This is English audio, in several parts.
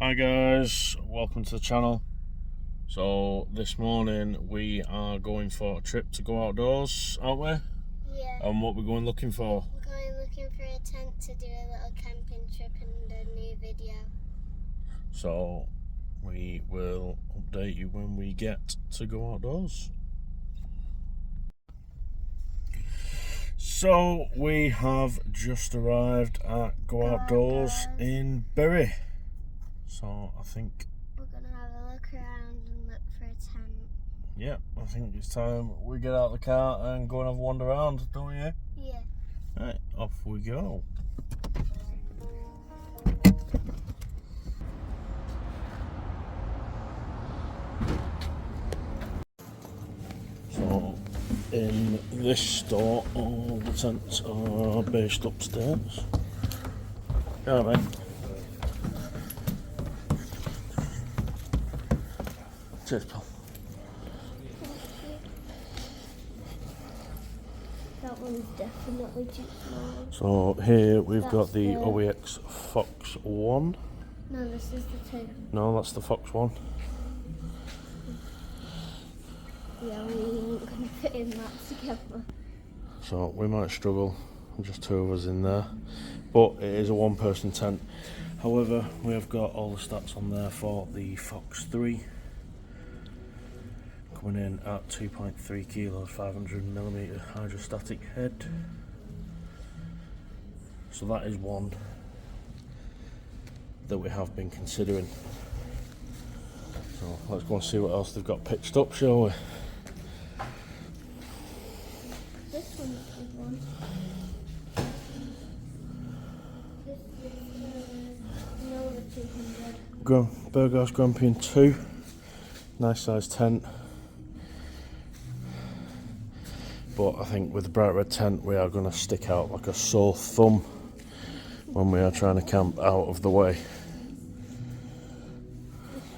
Hi guys, welcome to the channel. So this morning we are going for a trip to go outdoors, aren't we? Yeah. And what we're going looking for? We're going looking for a tent to do a little camping trip and a new video. So we will update you when we get to go outdoors. So we have just arrived at Go Outdoors in Bury. So I think we're going to have a look around and look for a tent. Yeah, I think it's time we get out of the car and go and have a wander around, don't you? Yeah. Right, off we go. So, in this store, all the tents are based upstairs. Yeah, mate. Cheers, pal. That one's definitely too small. So here we've got the OEX Fox 1. No, this is the 2. No, that's the Fox 1. Yeah, we ain't going to fit in that together. So we might struggle, just 2 of us in there. But it is a 1-person tent. However, we have got all the stats on there for the Fox 3. Coming in at 2.3 kilos, 500mm hydrostatic head. So that is one that we have been considering. So let's go and see what else they've got pitched up, shall we? This one's a good one. This is Nova 200. Burgos Grampian 2. Nice size tent. But I think with the bright red tent we are going to stick out like a sore thumb when we are trying to camp out of the way.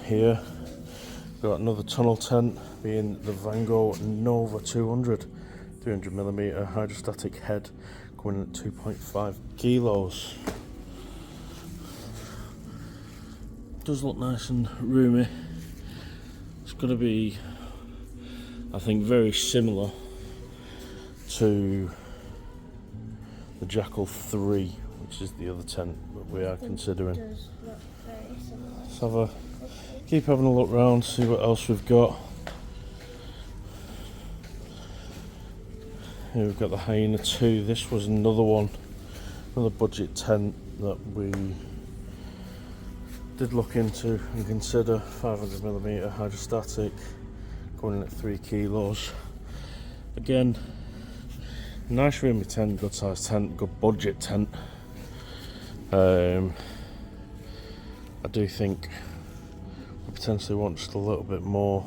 Here we've got another tunnel tent, being the Vango Nova 200, 300mm hydrostatic head, coming in at 2.5 kilos. Does look nice and roomy. It's going to be, I think, very similar to the Jackal 3, which is the other tent that we are considering. It does look very similar. Let's keep having a look round, see what else we've got. Here we've got the Hyena 2. This was another budget tent that we did look into and consider. 500mm hydrostatic, going in at 3 kilos. Again, nice roomy tent, good size tent, good budget tent. I do think we potentially want just a little bit more.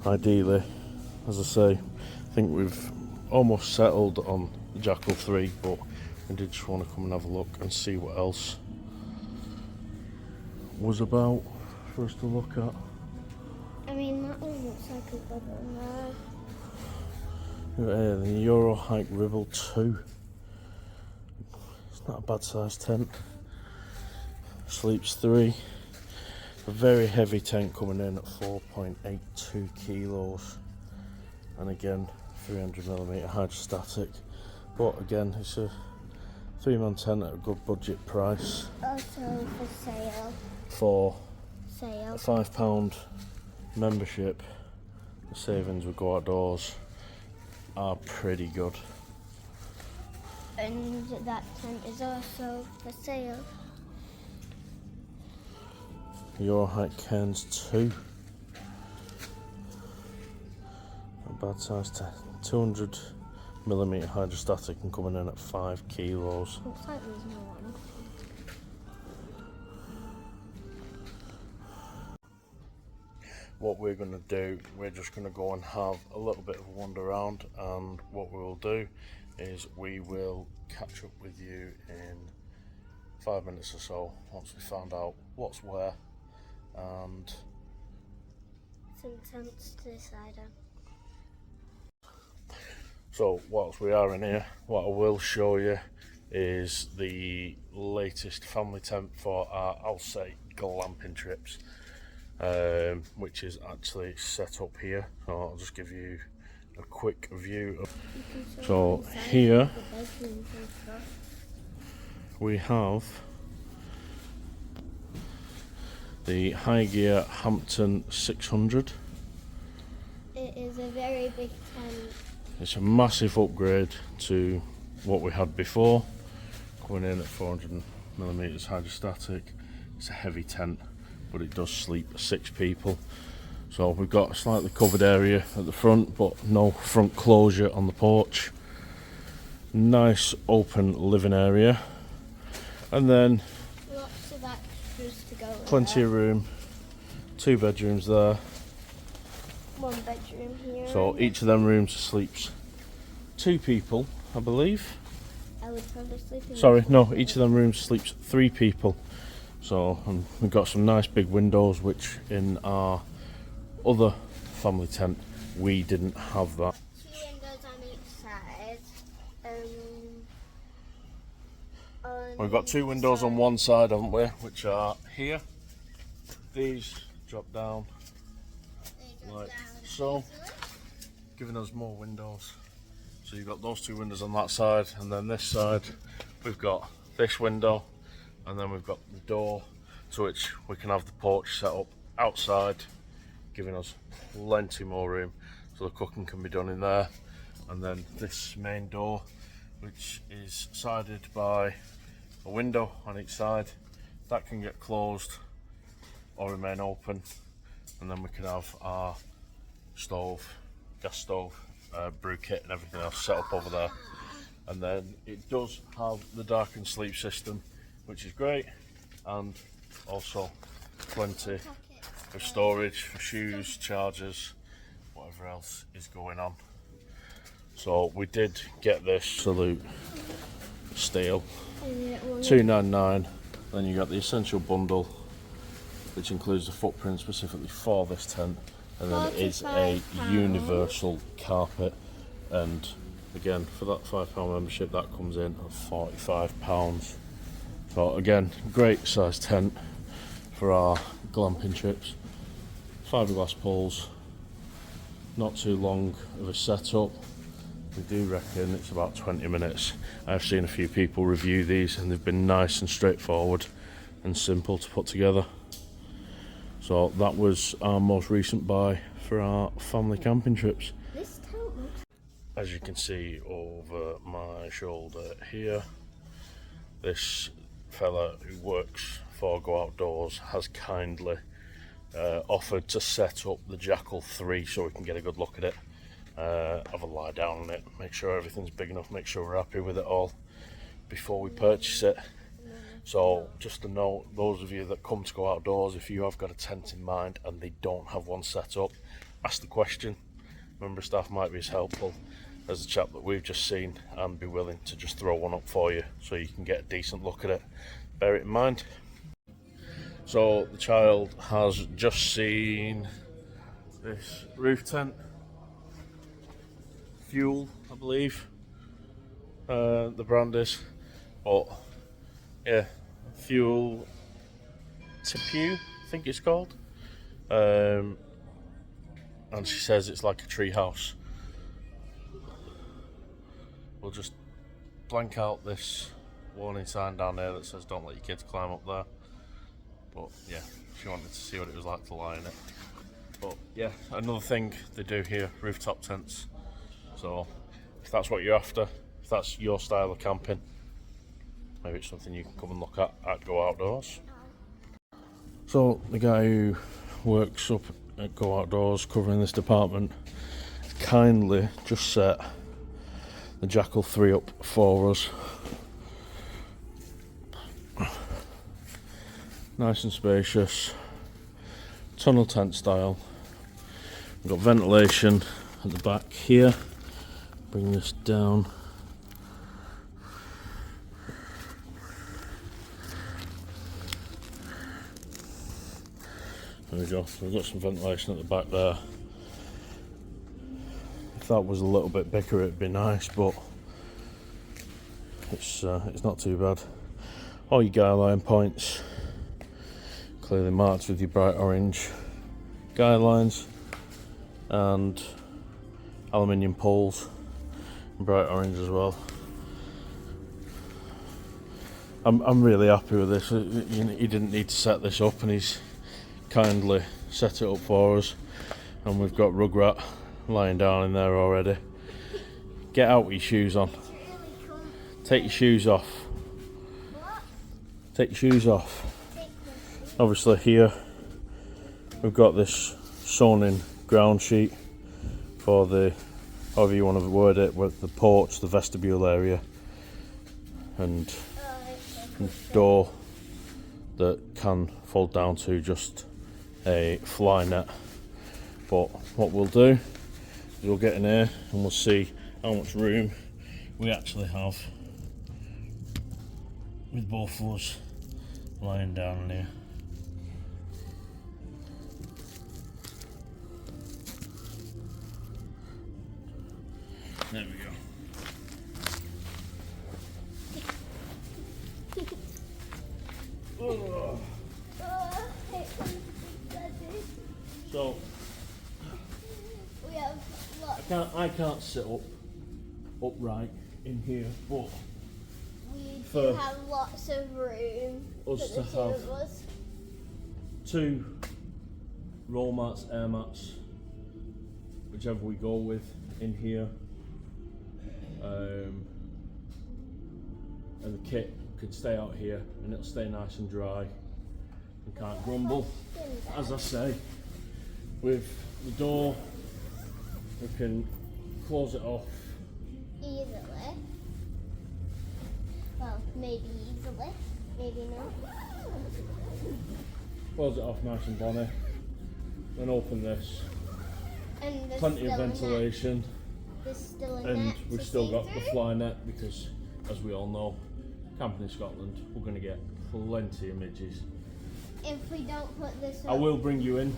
Ideally, as I say, I think we've almost settled on the Jackal 3, but we did just want to come and have a look and see what else was about for us to look at. I mean, that one looks like a good one The there. Euro Hike Ribble 2. It's not a bad size tent. Sleeps 3. A very heavy tent coming in at 4.82 kilos. And again, 300mm hydrostatic. But again, it's a 3-man tent at a good budget price. Also for sale. For Sale. a £5 membership, the savings with Go Outdoors are pretty good. And that tent is also for sale. Euro Hike Cairns 2. A bad size tent. 200mm hydrostatic and coming in at 5 kilos. Looks like there's no one. What we're going to do, we're just going to go and have a little bit of a wander around, and what we will do is we will catch up with you in 5 minutes or so once we found out what's where and Some tents to decide on. so whilst we are in here, what I will show you is the latest family tent for our, I'll say, glamping trips, which is actually set up here. So I'll just give you a quick view of. So here we have the High Gear Hampton 600. It is a very big tent. It's a massive upgrade to what we had before, coming in at 400mm hydrostatic. It's a heavy tent, but it does sleep 6 people. So we've got a slightly covered area at the front, but no front closure on the porch. Nice open living area, and then Lots of extras to go with plenty it. of room. 2 bedrooms there. 1 bedroom here. So each of them rooms sleeps 2 people, I believe. I would probably sleep in Sorry, this no, one. each of them rooms sleeps 3 people. So we've got some nice big windows, which in our other family tent we didn't have that. 2 windows on each side. We've got 2 windows on one side, haven't we? Which are here. These drop down like so, giving us more windows. So you've got those 2 windows on that side, and then this side we've got this window, and then we've got the door to which we can have the porch set up outside, giving us plenty more room so the cooking can be done in there. And then this main door, which is sided by a window on each side, that can get closed or remain open, and then we can have our stove, gas stove, brew kit and everything else set up over there. And then it does have the dark and sleep system, which is great, and also plenty of storage for shoes, chargers, whatever else is going on. So we did get this absolute steal, $299. Then you got the essential bundle, which includes the footprint specifically for this tent, and then it is a £45. universal carpet. And again, for that £5 membership, that comes in at £45. So again, great size tent for our glamping trips. Fiberglass poles, not too long of a setup. We do reckon it's about 20 minutes. I've seen a few people review these and they've been nice and straightforward and simple to put together. So that was our most recent buy for our family camping trips. This tent looks... As you can see over my shoulder here, this fella who works for Go Outdoors has kindly offered to set up the Jackal 3 so we can get a good look at it, have a lie down on it, make sure everything's big enough, make sure we're happy with it all before we purchase it. So just to note, those of you that come to Go Outdoors, if you have got a tent in mind and they don't have one set up, ask the question. Member staff might be as helpful as the chap that we've just seen and be willing to just throw one up for you so you can get a decent look at it. Bear it in mind. So the child has just seen this roof tent, Fuel, I believe the brand is, but yeah, Fuel Tipu, I think it's called, and she says it's like a tree house. We'll just blank out this warning sign down there that says don't let your kids climb up there. But yeah, she wanted to see what it was like to lie in it. But yeah, another thing they do here, rooftop tents. So if that's what you're after, if that's your style of camping, maybe it's something you can come and look at Go Outdoors. So the guy who works up at Go Outdoors covering this department kindly just set the Jackal 3 up for us. Nice and spacious, tunnel tent style. We've got ventilation at the back here. Bring this down. There we go, so we've got some ventilation at the back there. If that was a little bit bigger it'd be nice, but it's not too bad. All your guy line points clearly marked with your bright orange guy lines, and aluminium poles in bright orange as well. I'm really happy with this. He didn't need to set this up, and he's kindly set it up for us. And we've got Rugrat lying down in there already. Get out with your shoes on. Take your shoes off. Take your shoes off. Obviously here we've got this sewn in ground sheet for the, however you want to word it, with the porch, the vestibule area, and door that can fold down to just a fly net. But what we'll do is we'll get in here and we'll see how much room we actually have with both of us lying down in here. There we go. So we have lots. I can't sit upright in here, but We for do have lots of room for us the to two have of us. 2 roll mats, air mats, whichever we go with, in here, and the kit could stay out here and it'll stay nice and dry and can't grumble. As I say, with the door we can close it off Easily. Well, maybe easily, maybe not. close it off nice and bonny, then open this, And there's plenty of still a net. ventilation, There's still a and net we've to still see got the through. fly net because, as we all know, camping in Scotland, we're going to get plenty of midges. If we don't put this I up, will bring you in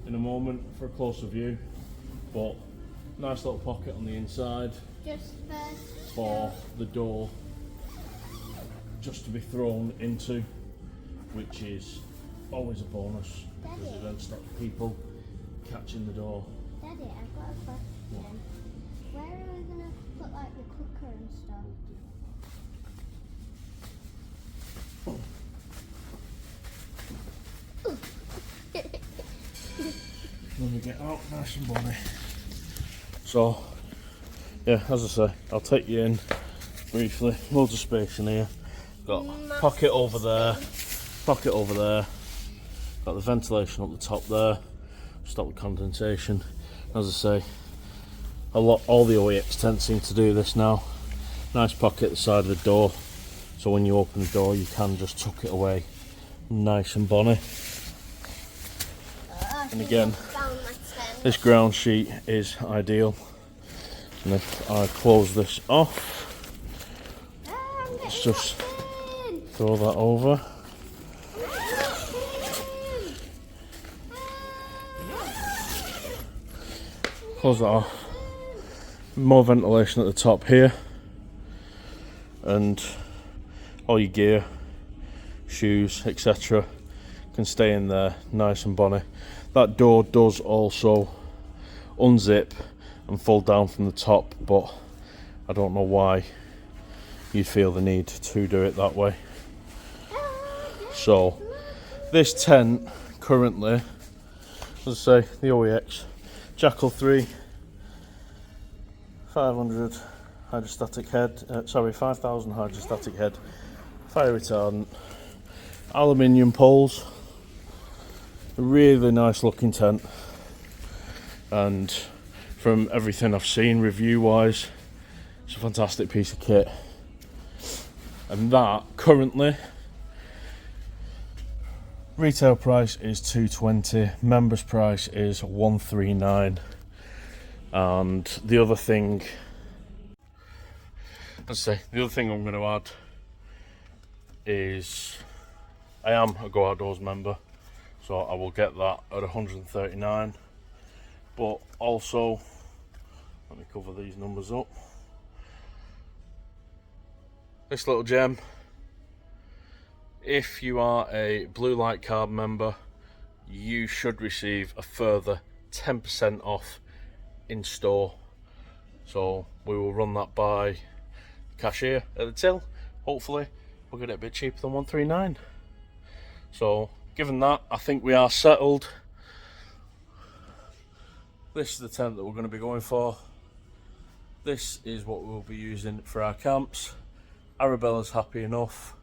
a moment for a closer view, but nice little pocket on the inside just first for the door just to be thrown into, which is always a bonus because Daddy. it then stops people catching the door. Daddy, I've got a question. Where are we gonna put like the cooker and stuff? When we get out nice and bonny. So yeah, as I say, I'll take you in briefly. Loads of space in here. Got a pocket over there, pocket over there. Got the ventilation up the top there, stop the condensation. As I say, all the OEX tents seem to do this now. Nice pocket at the side of the door, so when you open the door you can just tuck it away nice and bonny. And again, this ground sheet is ideal. And if I close this off, let's just throw that over. Close that off. More ventilation at the top here, and all your gear, shoes, etc. can stay in there nice and bonny. That door does also unzip and fold down from the top, but I don't know why you'd feel the need to do it that way. So this tent currently, as I say, the OEX Jackal 3 500 hydrostatic head, 5,000 hydrostatic head, fire retardant, aluminium poles, a really nice looking tent, and from everything I've seen review wise, it's a fantastic piece of kit. And that currently retail price is $220, members price is $139. And the other thing, I'm going to add is I am a Go Outdoors member, so I will get that at $139. But also, let me cover these numbers up. this little gem. If you are a blue light card member, you should receive a further 10% off in store. So we will run that by the cashier at the till. Hopefully we'll get it a bit cheaper than 139. So given that, I think we are settled. This is the tent that we're going to be going for. This is what we'll be using for our camps. Arabella's happy enough.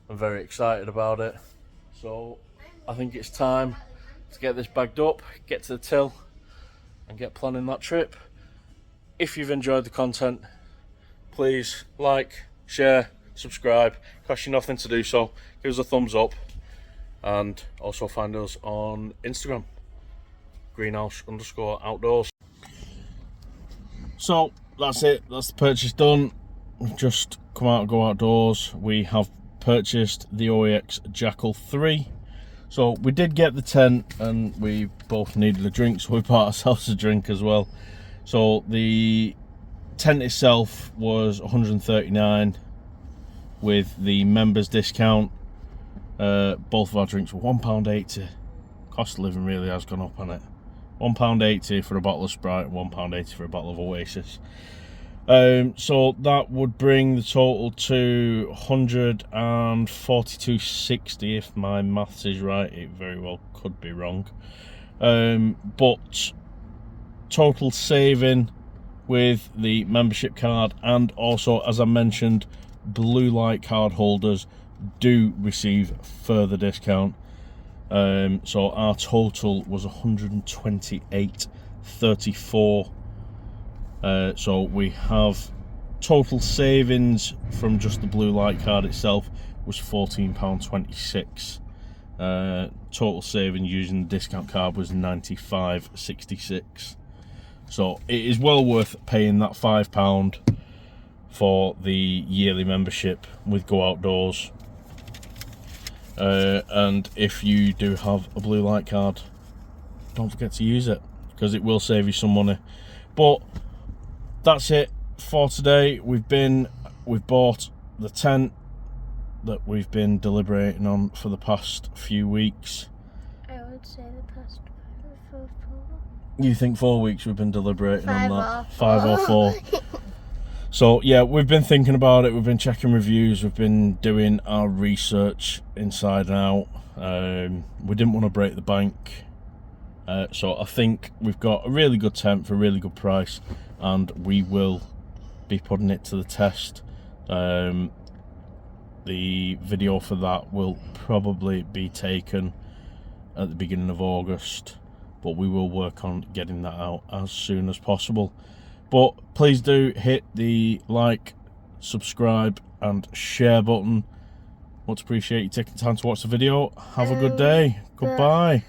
I'm very excited about it. So I think it's time to get this bagged up, get to the till and get planning that trip. If you've enjoyed the content, please like, share, subscribe. Costs you nothing to do so. Give us a thumbs up and also find us on Instagram, greenhouse_outdoors. So that's it, that's the purchase done. We've just come out and go outdoors. We have purchased the OEX Jackal 3. So we did get the tent and we both needed a drink, so we bought ourselves a drink as well. So the tent itself was $139 with the members discount. Both of our drinks were £1.80. Cost of living really has gone up on it. £1.80 for a bottle of Sprite, £1.80 for a bottle of Oasis. So that would bring the total to $142.60 if my maths is right. It very well could be wrong. But total saving with the membership card, and also, as I mentioned, blue light card holders do receive further discount. So our total was $128.34. So we have total savings from just the blue light card itself was £14.26. Total saving using the discount card was $95.66. So it is well worth paying that £5 for the yearly membership with Go Outdoors. And if you do have a blue light card, don't forget to use it, because it will save you some money. But that's it for today. We've bought the tent that we've been deliberating on for the past few weeks. I would say the past 5 or 4. You think 4 weeks we've been deliberating on that? 5 or 4. 5 or 4. So yeah, we've been thinking about it, we've been checking reviews, we've been doing our research inside and out. We didn't want to break the bank. So I think we've got a really good tent for a really good price, and we will be putting it to the test. The video for that will probably be taken at the beginning of August, but we will work on getting that out as soon as possible. But please do hit the like, subscribe and share button. Much appreciate you taking time to watch the video. Have a good day. Goodbye.